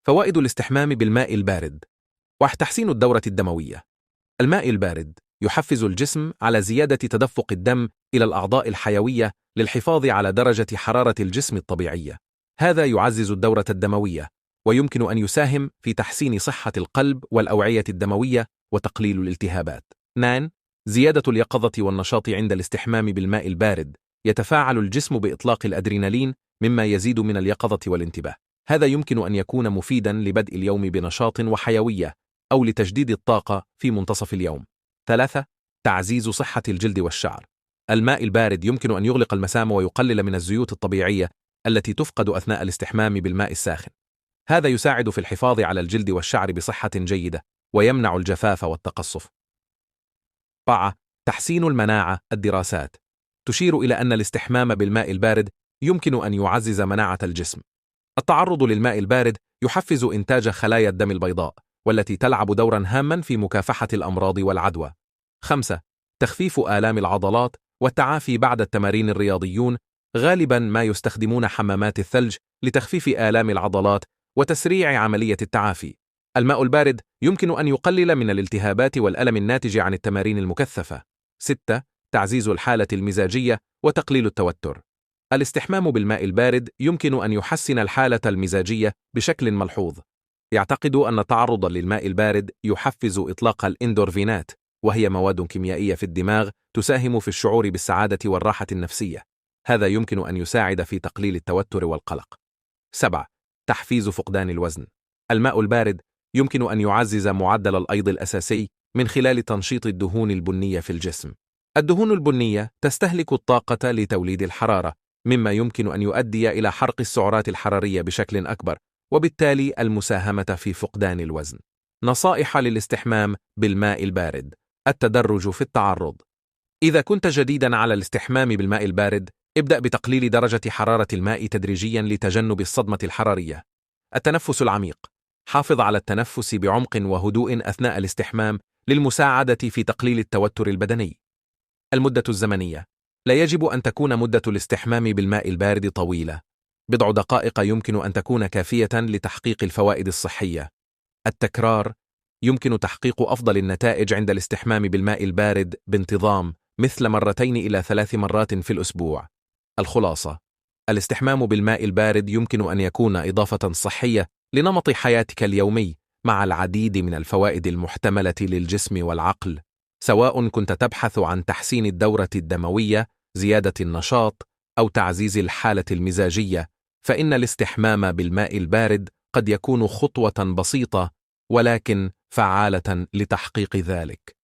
فوائد الاستحمام بالماء البارد. تحسين الدورة الدموية. الماء البارد يحفز الجسم على زيادة تدفق الدم إلى الأعضاء الحيوية للحفاظ على درجة حرارة الجسم الطبيعية. هذا يعزز الدورة الدموية، ويمكن أن يساهم في تحسين صحة القلب والأوعية الدموية وتقليل الالتهابات. 2. زيادة اليقظة والنشاط عند الاستحمام بالماء البارد. يتفاعل الجسم بإطلاق الأدرينالين، مما يزيد من اليقظة والانتباه. هذا يمكن أن يكون مفيداً لبدء اليوم بنشاط وحيوية، أو لتجديد الطاقة في منتصف اليوم. 3. تعزيز صحة الجلد والشعر. الماء البارد يمكن أن يغلق المسام ويقلل من الزيوت الطبيعية التي تفقد أثناء الاستحمام بالماء الساخن. هذا يساعد في الحفاظ على الجلد والشعر بصحة جيدة، ويمنع الجفاف والتقصف. 4. تحسين المناعة. الدراسات تشير إلى أن الاستحمام بالماء البارد يمكن أن يعزز مناعة الجسم. التعرض للماء البارد يحفز إنتاج خلايا الدم البيضاء، والتي تلعب دوراً هاماً في مكافحة الأمراض والعدوى. 5. تخفيف آلام العضلات والتعافي بعد التمارين. الرياضيون غالباً ما يستخدمون حمامات الثلج لتخفيف آلام العضلات وتسريع عملية التعافي. الماء البارد يمكن أن يقلل من الالتهابات والألم الناتج عن التمارين المكثفة. 6. تعزيز الحالة المزاجية وتقليل التوتر. الاستحمام بالماء البارد يمكن أن يحسن الحالة المزاجية بشكل ملحوظ. يعتقد أن التعرض للماء البارد يحفز إطلاق الإندورفينات، وهي مواد كيميائية في الدماغ تساهم في الشعور بالسعادة والراحة النفسية. هذا يمكن أن يساعد في تقليل التوتر والقلق. 7. تحفيز فقدان الوزن. الماء البارد يمكن أن يعزز معدل الأيض الأساسي من خلال تنشيط الدهون البنية في الجسم. الدهون البنية تستهلك الطاقة لتوليد الحرارة، مما يمكن أن يؤدي إلى حرق السعرات الحرارية بشكل أكبر، وبالتالي المساهمة في فقدان الوزن. نصائح للاستحمام بالماء البارد. التدرج في التعرض. إذا كنت جديداً على الاستحمام بالماء البارد، ابدأ بتقليل درجة حرارة الماء تدريجياً لتجنب الصدمة الحرارية. التنفس العميق. حافظ على التنفس بعمق وهدوء أثناء الاستحمام للمساعدة في تقليل التوتر البدني. المدة الزمنية. لا يجب أن تكون مدة الاستحمام بالماء البارد طويلة. بضع دقائق يمكن أن تكون كافية لتحقيق الفوائد الصحية. التكرار. يمكن تحقيق أفضل النتائج عند الاستحمام بالماء البارد بانتظام، مثل 2 إلى 3 مرات في الأسبوع. الخلاصة: الاستحمام بالماء البارد يمكن أن يكون إضافة صحية لنمط حياتك اليومي، مع العديد من الفوائد المحتملة للجسم والعقل. سواء كنت تبحث عن تحسين الدورة الدموية، زيادة النشاط، أو تعزيز الحالة المزاجية، فإن الاستحمام بالماء البارد قد يكون خطوة بسيطة ولكن فعالة لتحقيق ذلك.